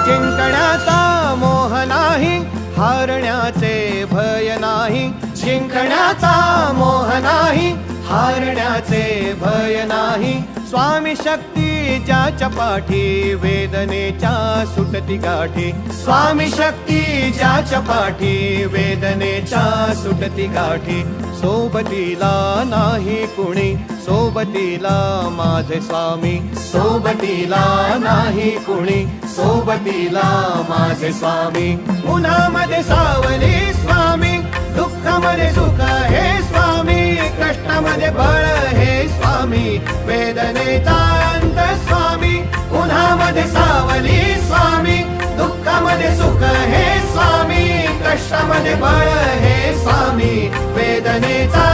जिंकण्याचा मोह नाही, हारण्याचे भय नाही. जिंकण्याचा मोह नाही, हारण्याचे भय नाही. स्वामी शक्ती ज्याच्या पाठी, वेदनेच्या सुटती गाठी. स्वामी शक्ती ज्याच्या पाठी, वेदनेच्या सुटती गाठी. सोबतीला नाही कुणी, सोबतीला माझे स्वामी. सोबतीला नाही कुणी, सोबतीला माझे स्वामी. उन्हामध्ये सावली स्वामी, दुःखामध्ये सुख हे स्वामी. कष्टामध्ये बळ हे स्वामी, वेदनेचा अंत स्वामी. उन्हामध्ये सावली स्वामी, दुःखामध्ये सुख हे स्वामी. कष्टामध्ये बळ हे स्वामी, वेदनेचा